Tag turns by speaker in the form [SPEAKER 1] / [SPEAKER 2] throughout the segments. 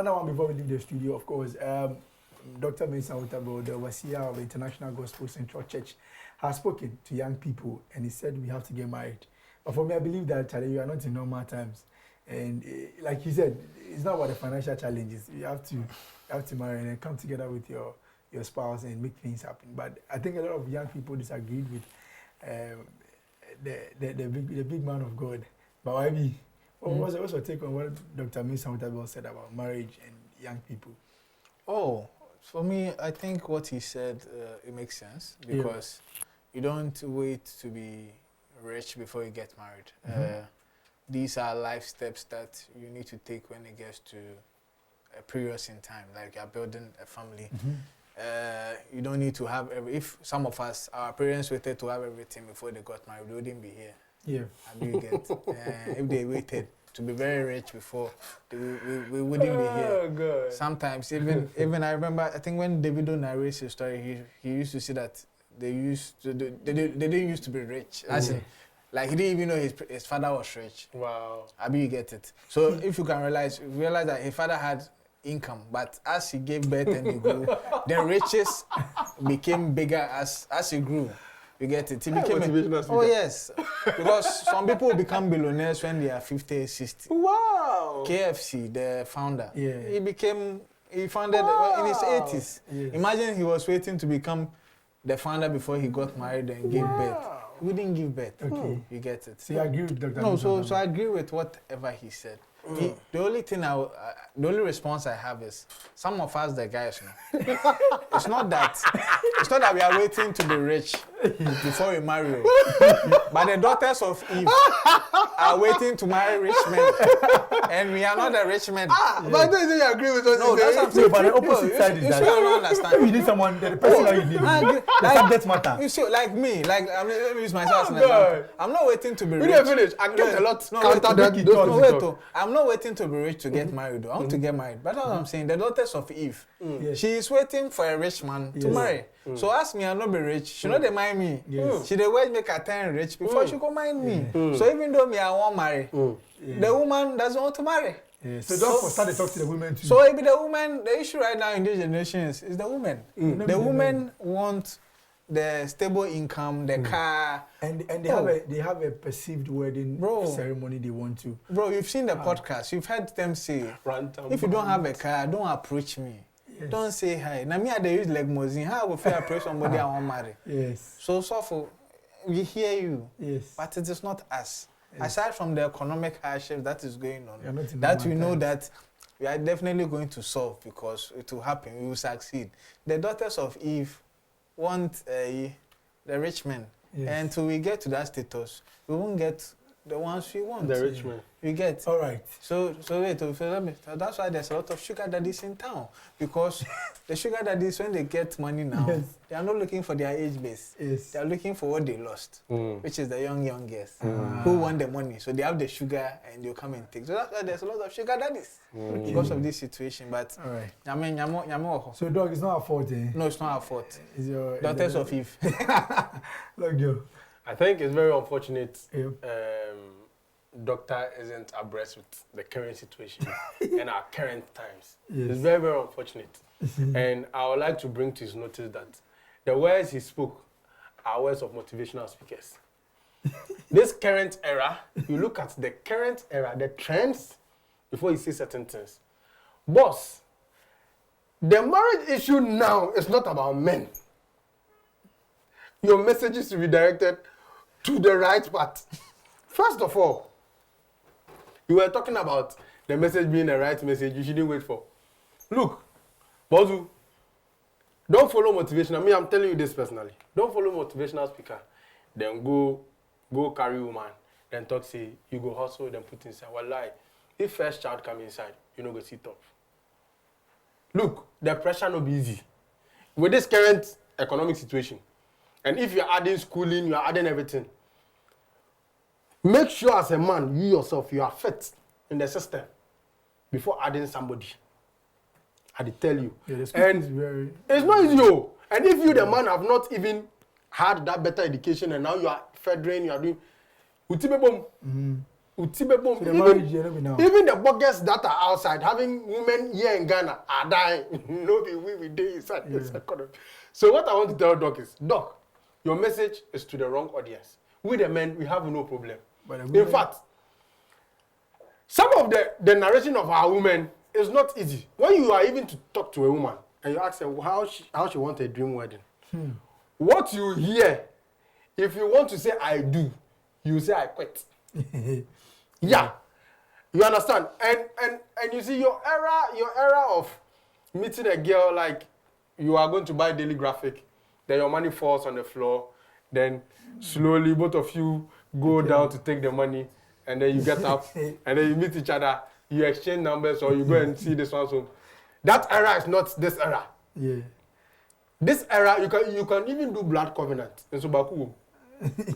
[SPEAKER 1] another one before we leave the studio, of course. Dr. Mensah Utabo, the overseer of the International Gospel Central Church, has spoken to young people and he said we have to get married. But for me, I believe that you are not in normal times. And like he said, it's not about the financial challenges. You have to marry and then come together with your spouse and make things happen. But I think a lot of young people disagreed with the big man of God. But I mean, what's your take on what Dr. Mensah Utabo said about marriage and young people?
[SPEAKER 2] Oh, for me, I think what he said, it makes sense because you don't wait to be rich before you get married. These are life steps that you need to take when it gets to a period in time, like you're building a family. You don't need to have if some of us, our parents waited to have everything before they got married, we wouldn't be here. Yeah. You get, if they waited to be very rich before, we wouldn't be here.
[SPEAKER 3] Oh, God.
[SPEAKER 2] Sometimes, even I remember, I think when Davido narrates his story, he used to say that they didn't used to be rich. As in, like he didn't even know his father was rich.
[SPEAKER 3] Wow.
[SPEAKER 2] You get it. So if you can realize that his father had income, but as he gave birth and he grew, the riches became bigger as he grew. You get it? He became yes. Because some people become billionaires when they are 50, 60.
[SPEAKER 3] Wow.
[SPEAKER 2] KFC, the founder, he founded in his 80s. Yes. Imagine he was waiting to become the founder before he got married and gave birth. He didn't give birth. Okay. You get it?
[SPEAKER 1] So you agree with Dr.
[SPEAKER 2] No, so I agree with whatever he said. The only thing the only response I have is some of us, the guys, it's not that we are waiting to be rich before we marry, but the daughters of Eve are waiting to marry rich men, and we are not the rich men.
[SPEAKER 3] But I don't think you agree with us.
[SPEAKER 2] No, that's what I'm saying.
[SPEAKER 1] But the opposite side is that
[SPEAKER 2] you don't understand.
[SPEAKER 1] You need someone, the person that you need. That matter.
[SPEAKER 2] You see, like me, let me use myself as an example. I'm not waiting to be rich.
[SPEAKER 3] We didn't finish. I get a lot.
[SPEAKER 2] I'm not waiting to be rich to get married. Though. I want to get married. But that's what I'm saying. The daughters of Eve, she is waiting for a rich man to marry. So ask me, I'll not be rich. She not mind me. She the way make her turn rich before she go mind me. So even though me I won't marry, the woman doesn't want to marry.
[SPEAKER 1] Yes. So don't start to talk to the women too.
[SPEAKER 2] So maybe the woman, the issue right now in this generation is the woman. The women want the stable income, the car,
[SPEAKER 1] and they have a perceived wedding ceremony they want to.
[SPEAKER 2] Bro, you've seen the podcast. You've heard them say, if you don't have a car, don't approach me. Yes. Don't say hi. Now me, they use like limousine. How will I approach somebody I want to marry?
[SPEAKER 1] Yes.
[SPEAKER 2] So for we hear you.
[SPEAKER 1] Yes.
[SPEAKER 2] But it is not us. Yes. Aside from the economic hardship that is going on, that we know that we are definitely going to solve because it will happen. We will succeed. The daughters of Eve want the rich men. Yes. And until we get to that status, we won't get the ones we want.
[SPEAKER 3] The rich men.
[SPEAKER 2] We get.
[SPEAKER 1] All right.
[SPEAKER 2] So wait, that's why there's a lot of sugar daddies in town. Because the sugar daddies, when they get money now, they are not looking for their age base. Yes. They are looking for what they lost, which is the young girls who want the money. So they have the sugar and they'll come and take. So that's why there's a lot of sugar daddies because of this situation. But
[SPEAKER 1] all right.
[SPEAKER 2] So
[SPEAKER 1] dog, it's not our fault, eh?
[SPEAKER 2] No, it's not our fault.
[SPEAKER 1] It's your
[SPEAKER 2] daughters of Eve.
[SPEAKER 1] Look, yo.
[SPEAKER 3] I think it's very unfortunate. Doctor isn't abreast with the current situation and our current times. Yes. It's very, very unfortunate. And I would like to bring to his notice that the words he spoke are words of motivational speakers. This current era, you look at the current era, the trends, before you see certain things. Boss, the marriage issue now is not about men. Your message is to be directed to the right path. First of all, you were talking about the message being the right message you shouldn't wait for. Look, Bozu, don't follow motivational. I'm telling you this personally. Don't follow motivational speaker. Then go carry woman. Then talk, say, you go hustle, then put inside. Wallahi, if first child come inside, you know go sit up. Look, the pressure no be easy. With this current economic situation, and if you're adding schooling, you're adding everything, make sure as a man, you yourself, you are fit in the system before adding somebody. I tell you.
[SPEAKER 1] Yeah,
[SPEAKER 3] and it's not easy. And if you, the man, have not even had that better education and now you are federating, you are doing, Utibe bomb.
[SPEAKER 1] So the marriage, you know me now.
[SPEAKER 3] Even the buggers that are outside, having women here in Ghana are dying. No, we day inside this economy. So what I want to tell Doc is, Doc, your message is to the wrong audience. We the men, we have no problem.
[SPEAKER 1] But
[SPEAKER 3] In fact, some of the narration of our women is not easy. When you are even to talk to a woman and you ask her how she wants a dream wedding, what you hear, if you want to say I do, you say I quit. Yeah, you understand? And you see your era of meeting a girl like you are going to buy daily graphic, then your money falls on the floor, then slowly both of you go down to take the money, and then you get up, and then you meet each other, you exchange numbers, or you go and see this one. So that era is not this era.
[SPEAKER 1] Yeah.
[SPEAKER 3] This era, you can even do blood covenant in Subaku.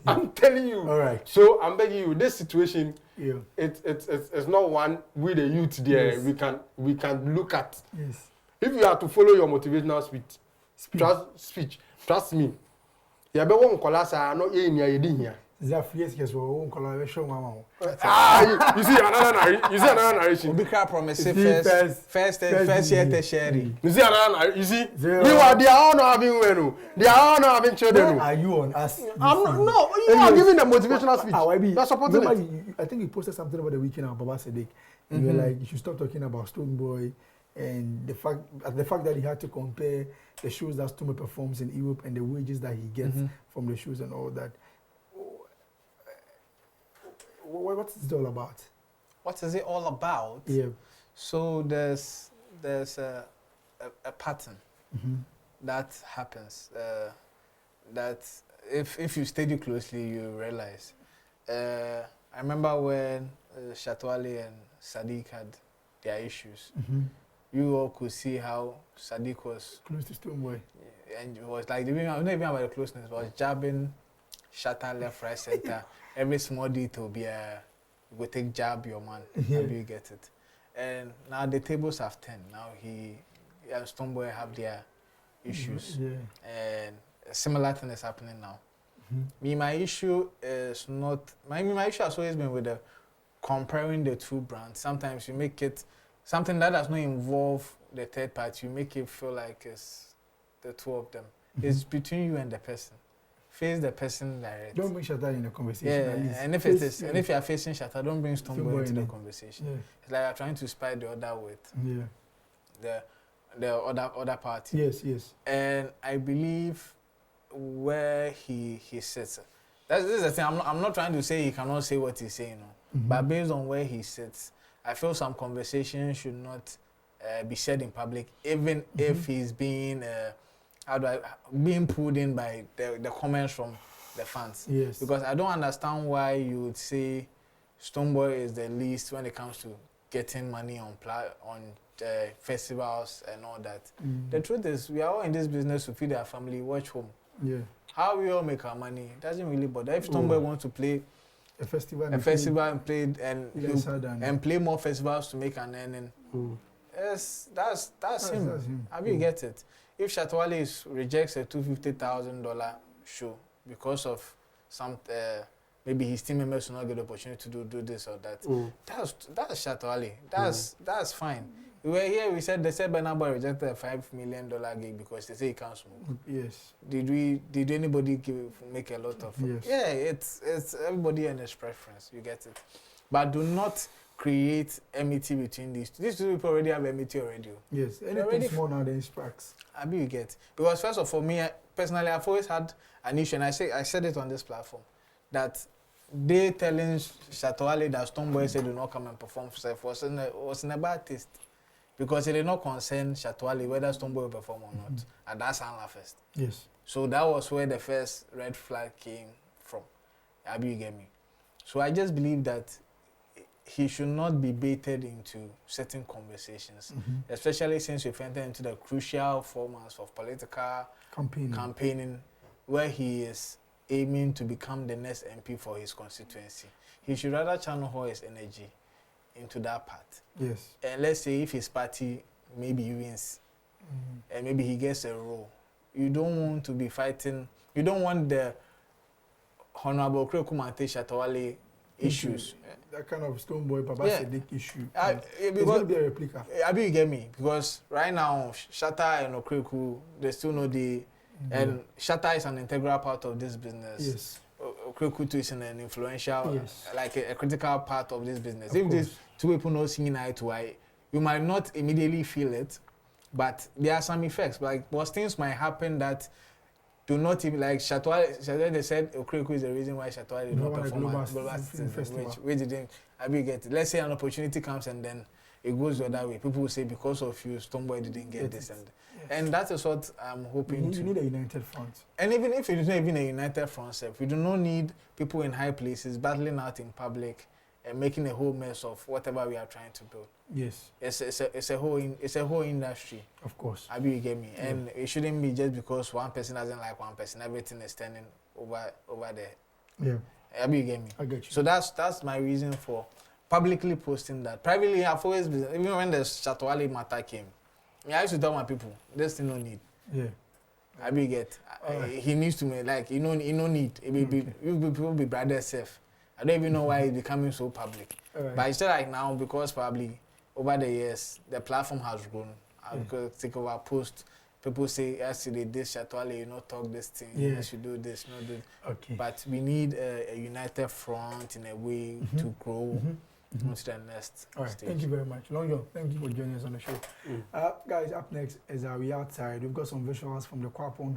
[SPEAKER 3] I'm telling you.
[SPEAKER 1] All right.
[SPEAKER 3] So I'm begging you, this situation,
[SPEAKER 1] Yeah.
[SPEAKER 3] it's not one with the youth there.
[SPEAKER 1] Yes.
[SPEAKER 3] We can look at.
[SPEAKER 1] Yes.
[SPEAKER 3] If you have to follow your motivational speech, trust me. You better won't call us. No, here.
[SPEAKER 1] Yes, well, collaboration, mama.
[SPEAKER 3] You see another narration.
[SPEAKER 2] Obika promise first year sharing.
[SPEAKER 3] You see another narration. You see, they are all not having women. They are all not having children.
[SPEAKER 1] Are you on us?
[SPEAKER 3] I'm not. No, you are giving the motivational speech. That's supporting it.
[SPEAKER 1] I think you posted something about the weekend on Baba Sadiq. And you were like, you should stop talking about Stonebwoy and the fact that he had to compare the shows that Stonebwoy performs in Europe and the wages that he gets from the shows and all that. What is it all about?
[SPEAKER 2] What is it all about?
[SPEAKER 1] Yeah.
[SPEAKER 2] So there's a pattern that happens. That if you study closely, you realize. I remember when Shatta Wale and Sadiq had their issues. You all could see how Sadiq was
[SPEAKER 1] Close to Stonebwoy.
[SPEAKER 2] And it was like, not even about the closeness, but was jabbing Shatta left, right, center. Every small detail be you go take jab your man.
[SPEAKER 1] Yeah.
[SPEAKER 2] Maybe you get it. And now the tables have turned. Now he and Stonebwoy have their issues.
[SPEAKER 1] Yeah.
[SPEAKER 2] And a similar thing is happening now. My issue is not my issue has always been with the comparing the two brands. Sometimes you make it something that does not involve the third party, you make it feel like it's the two of them. It's between you and the person. Face the person direct.
[SPEAKER 1] Don't bring Shatta in the conversation.
[SPEAKER 2] Yeah, and if it is, and if you are facing Shatta, don't bring Stonebwoy into the conversation.
[SPEAKER 1] Yeah.
[SPEAKER 2] It's like you're trying to spy the other with the other party.
[SPEAKER 1] Yes.
[SPEAKER 2] And I believe where he sits. This is the thing. I'm not trying to say he cannot say what he's saying, but based on where he sits, I feel some conversations should not be said in public, even if he's being being pulled in by the comments from the fans.
[SPEAKER 1] Yes.
[SPEAKER 2] Because I don't understand why you would say Stonebwoy is the least when it comes to getting money on festivals and all that. The truth is, we are all in this business to feed our family, watch home.
[SPEAKER 1] Yeah.
[SPEAKER 2] How we all make our money doesn't really bother. If Stonebwoy wants to play
[SPEAKER 1] a festival
[SPEAKER 2] and play more festivals to make an earning, yes, that's him. I mean, you get it. If Shatta Wale rejects a $250,000 show because of some maybe his team members will not get the opportunity to do this or that, that's Shatta Wale. That's fine. We were here. They said Burna Boy rejected a $5 million gig because they say he can't smoke.
[SPEAKER 3] Yes.
[SPEAKER 2] Did anybody make a lot of?
[SPEAKER 1] Yes.
[SPEAKER 2] Yeah, it's everybody and his preference. You get it, but do not create enmity between these two. These two people already have enmity already.
[SPEAKER 1] Yes, anything small now then sparks.
[SPEAKER 2] I mean, you get. Because first of all, me personally, I've always had an issue, and I said it on this platform, that they telling Shatta Wale that Stonebwoy said do not come and perform was in a bad taste. Because it did not concern Shatta Wale whether Stonebwoy will perform or not. And that's Anla first.
[SPEAKER 1] Yes.
[SPEAKER 2] So that was where the first red flag came from. Abi, you get me? So I just believe that he should not be baited into certain conversations, especially since we've entered into the crucial 4 months of political campaigning, where he is aiming to become the next MP for his constituency. He should rather channel all his energy into that part.
[SPEAKER 1] Yes.
[SPEAKER 2] And let's say if his party maybe wins, and maybe he gets a role, you don't want to be fighting. You don't want the Honorable Okraku Mantey Shatta Wale issues
[SPEAKER 1] that kind of Stonebwoy, Baba Sadiq issue. It's going to be a replica.
[SPEAKER 2] You get me? Because right now, Shatta and Okraku, they still know and Shatta is an integral part of this business.
[SPEAKER 1] Yes.
[SPEAKER 2] Okraku too is an influential, like a critical part of this business.
[SPEAKER 1] Of
[SPEAKER 2] if
[SPEAKER 1] course.
[SPEAKER 2] these two people not singing eye to eye, you might not immediately feel it, but there are some effects. Like, things might happen that do not even, like Shatta Wale, they said Okraku is the reason why Shatta Wale did not perform at Global Citizen, which didn't. I mean, get it. Let's say an opportunity comes and then it goes the other way. People will say because of you, Stonebwoy didn't get this, and that is what I'm hoping to.
[SPEAKER 1] You need a united front.
[SPEAKER 2] And even if it is not even a united front, we do not need people in high places battling out in public and making a whole mess of whatever we are trying to build.
[SPEAKER 1] Yes.
[SPEAKER 2] It's a whole industry.
[SPEAKER 1] Of course.
[SPEAKER 2] I you get me, and it shouldn't be just because one person doesn't like one person, everything is turning over there.
[SPEAKER 1] Yeah.
[SPEAKER 2] You get me.
[SPEAKER 1] I get you.
[SPEAKER 2] So that's my reason for publicly posting that. Privately, I've always been, even when the Shatta Wale matter came, I used to tell my people, this thing no need.
[SPEAKER 1] Yeah.
[SPEAKER 2] You get. He needs to make, like, he no need. People be brothers safe. I don't even know why it's becoming so public. But it's just like now, because probably over the years the platform has grown. Because take over post, people say yesterday this Shatta Wale, you not talk this thing, you should do this, not do.
[SPEAKER 1] Okay.
[SPEAKER 2] But we need a united front in a way to grow to the next
[SPEAKER 1] All right.
[SPEAKER 2] stage.
[SPEAKER 1] Thank you very much. Long John, thank you for joining us on the show. Guys, up next is we outside. We've got some visuals from the Kwapon